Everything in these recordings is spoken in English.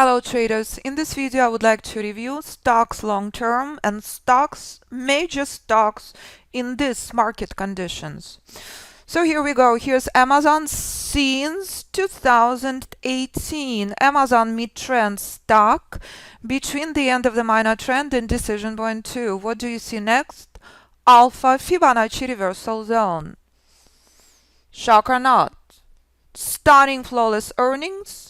Hello traders, in this video I would like to review stocks long-term and major stocks in this market conditions. So here we go, here's Amazon since 2018, Amazon mid-trend stock between the end of the minor trend and decision point 2. What do you see next? Alpha Fibonacci reversal zone. Shock or not? Stunning flawless earnings.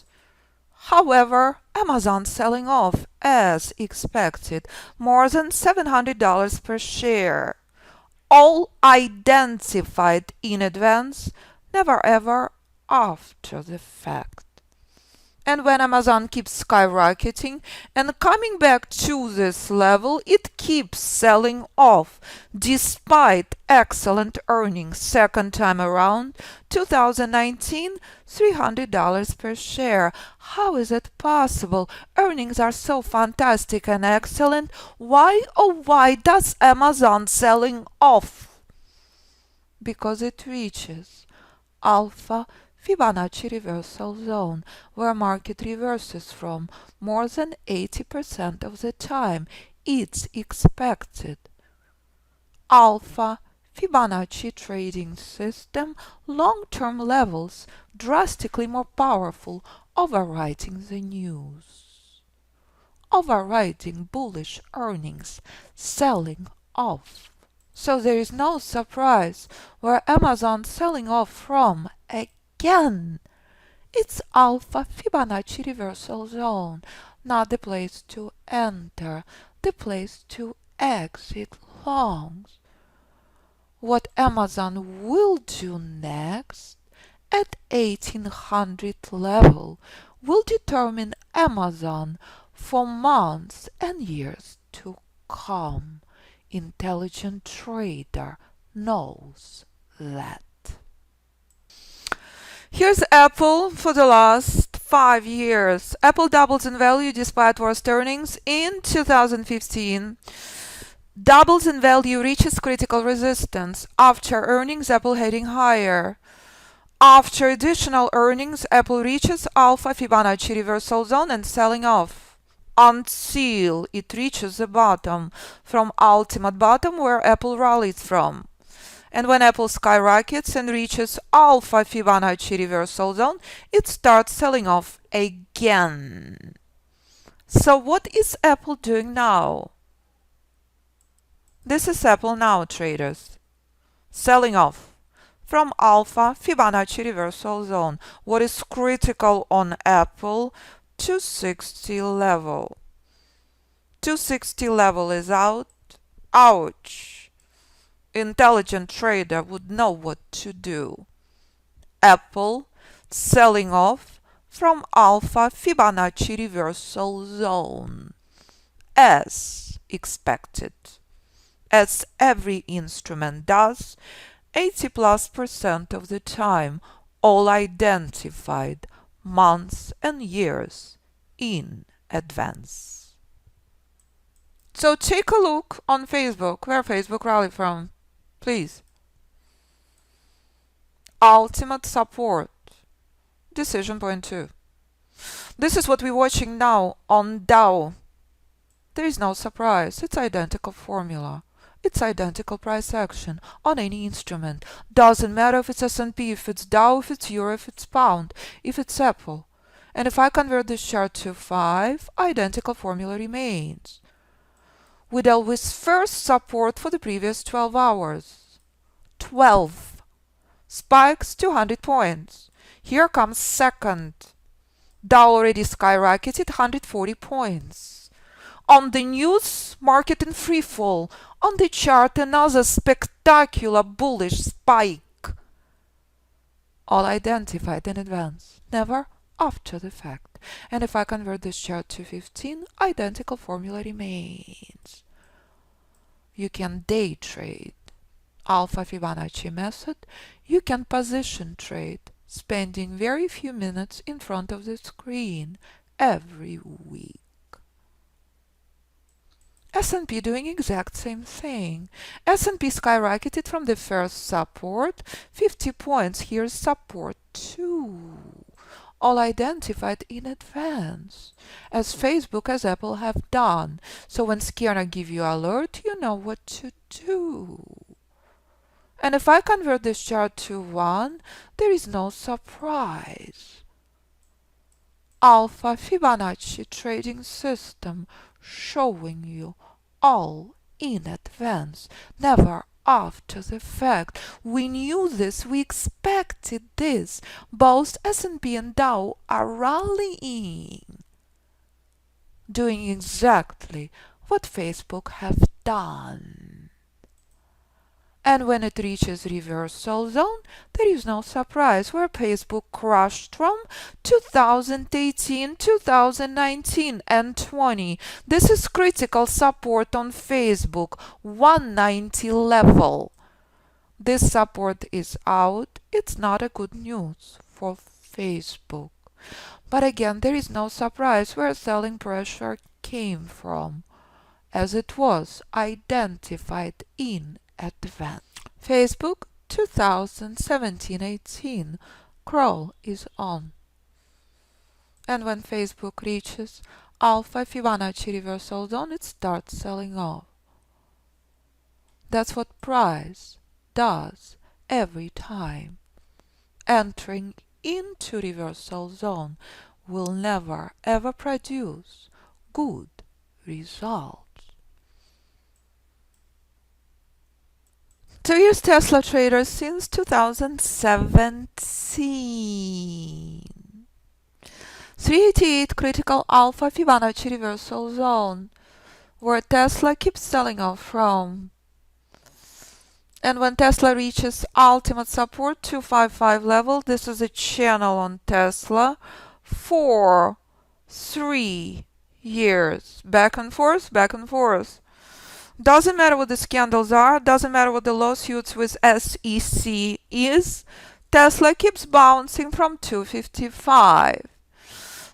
However, Amazon selling off as expected, more than $700 per share. All identified in advance, never ever after the fact. And when Amazon keeps skyrocketing and coming back to this level, it keeps selling off despite excellent earnings. Second time around, 2019, $300 per share. How is it possible? Earnings are so fantastic and excellent. Why, oh why does Amazon selling off? Because it reaches alpha Fibonacci reversal zone, where market reverses from more than 80% of the time. It's expected. Alpha Fibonacci trading system, long-term levels, drastically more powerful, overwriting the news. Overwriting bullish earnings, selling off. So there is no surprise where Amazon selling off from again. It's alpha Fibonacci reversal zone, not the place to enter, the place to exit longs. What Amazon will do next at 1800 level will determine Amazon for months and years to come. Intelligent trader knows that. Here's Apple for the last 5 years. Apple doubles in value despite worst earnings in 2015. Doubles in value, reaches critical resistance. After earnings, Apple heading higher. After additional earnings, Apple reaches alpha Fibonacci reversal zone and selling off until it reaches the bottom, from ultimate bottom where Apple rallied from. And when Apple skyrockets and reaches alpha Fibonacci reversal zone, it starts selling off again. So what is Apple doing now? This is Apple now, traders. Selling off from alpha Fibonacci reversal zone. What is critical on Apple? 260 level. 260 level is out. Ouch. Intelligent trader would know what to do. Apple selling off from alpha Fibonacci reversal zone as expected, as every instrument does, 80+% of the time, all identified months and years in advance. So take a look on Facebook, where Facebook rallied from. Please. Ultimate support. Decision point 2. This is what we're watching now on Dow. There is no surprise. It's identical formula. It's identical price action on any instrument. Doesn't matter if it's S&P, if it's Dow, if it's Euro, if it's Pound, if it's Apple. And if I convert this chart to 5, identical formula remains. We dealt with first support for the previous 12 hours. 12. Spikes 200 points. Here comes second. Dow already skyrocketed 140 points. On the news, market in free fall. On the chart, another spectacular bullish spike. All identified in advance, never after the fact. And if I convert this chart to 15, identical formula remains. You can day trade, alpha Fibonacci method. You can position trade, spending very few minutes in front of the screen every week. S&P doing exact same thing. S&P skyrocketed from the first support, 50 points. Here's support 2. all identified in advance, as Facebook, as Apple have done. So when scanner give you alert, you know what to do. And if I convert this chart to 1, there is no surprise. Alpha Fibonacci trading system showing you all in advance, never after the fact. We knew this, we expected this. Both S&P and Dow are rallying, doing exactly what Facebook have done. And when it reaches reversal zone, there is no surprise where Facebook crashed from 2018, 2019 and 20. This is critical support on Facebook, 190 level. This support is out. It's not a good news for Facebook. But again, there is no surprise where selling pressure came from, as it was identified in advance. Facebook 2017-18 crawl is on. And when Facebook reaches Alpha Fibonacci reversal zone, it starts selling off. That's what price does every time. Entering into reversal zone will never ever produce good results. 2 years Tesla traders since 2017. 388 critical alpha Fibonacci reversal zone, where Tesla keeps selling off from. And when Tesla reaches ultimate support 255 level, this is a channel on Tesla for 3 years. Back and forth, back and forth. Doesn't matter what the scandals are, doesn't matter what the lawsuits with SEC is, Tesla keeps bouncing from 255.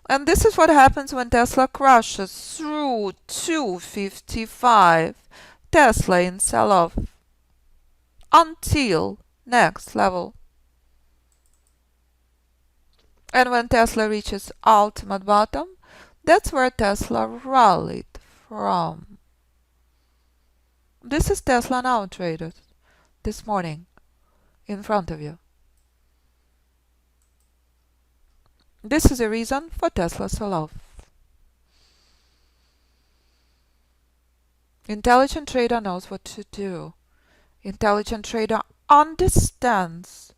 And this is what happens when Tesla crashes through 255. Tesla in sell-off until next level. And when Tesla reaches ultimate bottom, that's where Tesla rallied from. This is Tesla now, traders, this morning, in front of you. This is a reason for Tesla sell-off. Intelligent trader knows what to do. Intelligent trader understands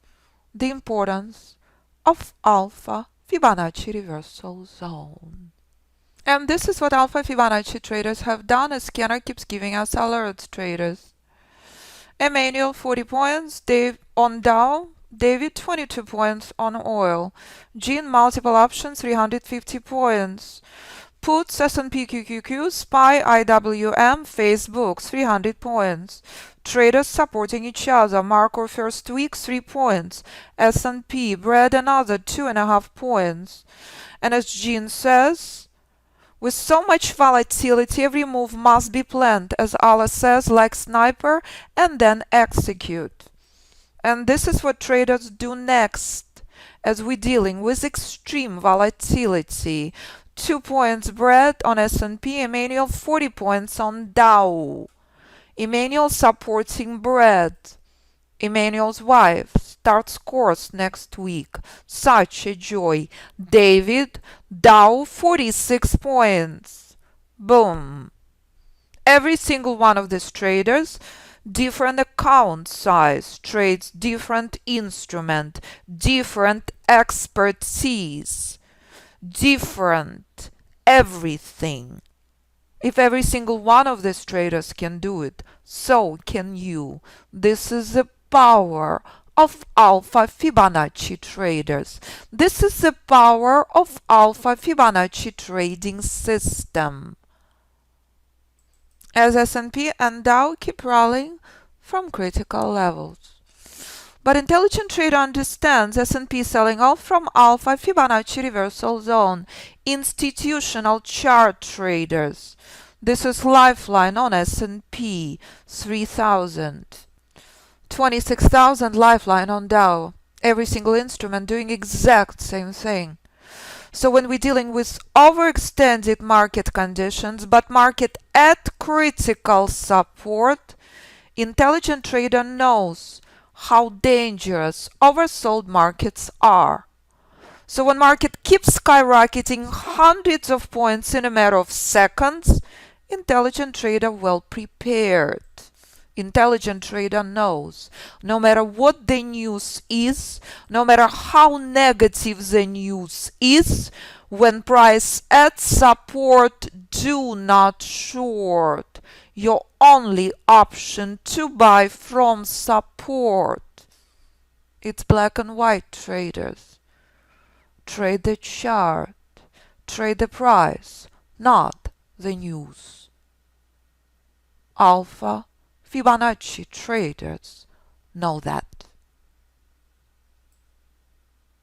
the importance of Alpha Fibonacci reversal zone. And this is what Alpha Fibonacci traders have done, as scanner keeps giving us alerts, traders. Emmanuel 40 points, Dave on Dow, David 22 points on oil, Jean multiple options 350 points, puts S&P QQQ, SPY IWM, Facebook 300 points, traders supporting each other, Marco first week 3 points, S&P, Bread another 2.5 points. And as Jean says, with so much volatility, every move must be planned, as Alla says, like sniper, and then execute. And this is what traders do next, as we're dealing with extreme volatility. 2 points Bread on S&P, Emmanuel 40 points on Dow. Emmanuel supporting Bread. Emmanuel's wife starts course next week. Such a joy. David, Dow 46 points. Boom. Every single one of these traders, different account size, trades different instrument, different expertise, different everything. If every single one of these traders can do it, so can you. This is the power of Alpha Fibonacci traders. This is the power of Alpha Fibonacci trading system. As S&P and Dow keep rallying from critical levels. But intelligent trader understands S&P selling off from Alpha Fibonacci reversal zone. Institutional chart traders. This is lifeline on S&P 3000. 26,000 lifeline on Dow. Every single instrument doing exact same thing. So when we're dealing with overextended market conditions, but market at critical support, intelligent trader knows how dangerous oversold markets are. So when market keeps skyrocketing hundreds of points in a matter of seconds, intelligent trader well prepared. Intelligent trader knows no matter what the news is, no matter how negative the news is, when price at support, do not short. Your only option to buy from support. It's black and white, traders. Trade the chart, trade the price, not the news. Alpha Fibonacci traders know that.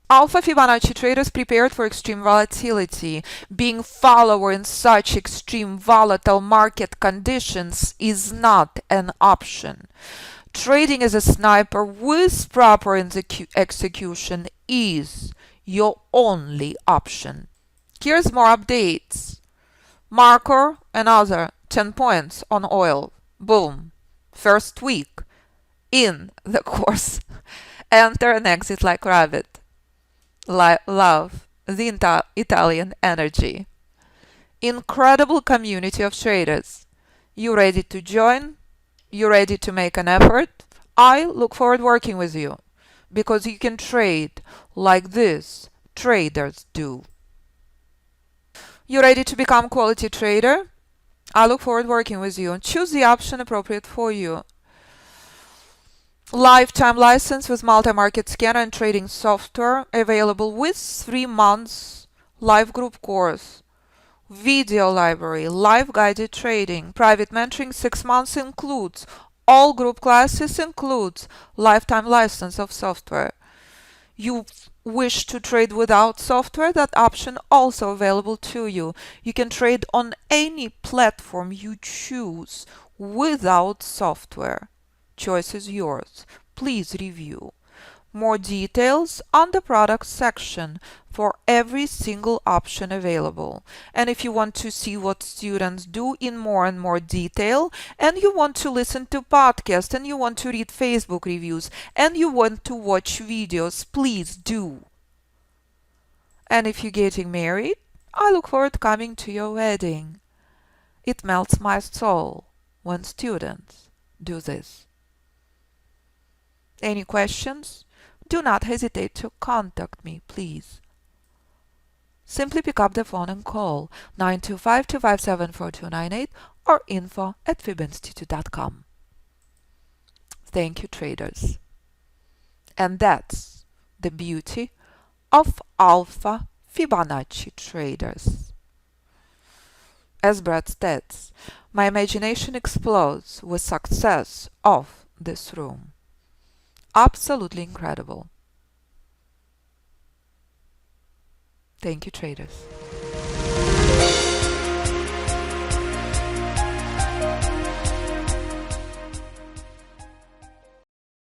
Alpha Fibonacci traders prepared for extreme volatility. Being follower in such extreme volatile market conditions is not an option. Trading as a sniper with proper execution is your only option. Here's more updates. Marker, another 10 points on oil. Boom. First week in the course. Enter and exit like rabbit. Love the Italian energy. Incredible community of traders. You ready to join? You ready to make an effort? I look forward working with you because you can trade like this traders do. You ready to become quality trader? I look forward working with you. Choose the option appropriate for you. Lifetime license with multi-market scanner and trading software available with 3 months live group course. Video library, live guided trading, private mentoring 6 months includes all group classes, includes lifetime license of software. You wish to trade without software, that option also available to you. You can trade on any platform you choose without software. Choice is yours. Please review. More details on the product section for every single option available. And if you want to see what students do in more and more detail, and you want to listen to podcasts, and you want to read Facebook reviews, and you want to watch videos, please do. And if you're getting married, I look forward to coming to your wedding. It melts my soul when students do this. Any questions? Do not hesitate to contact me, please. Simply pick up the phone and call 925-257-4298 or info@fibinstitute.com. Thank you, traders. And that's the beauty of Alpha Fibonacci traders. As Brad states, my imagination explodes with success of this room. Absolutely incredible. Thank you, traders.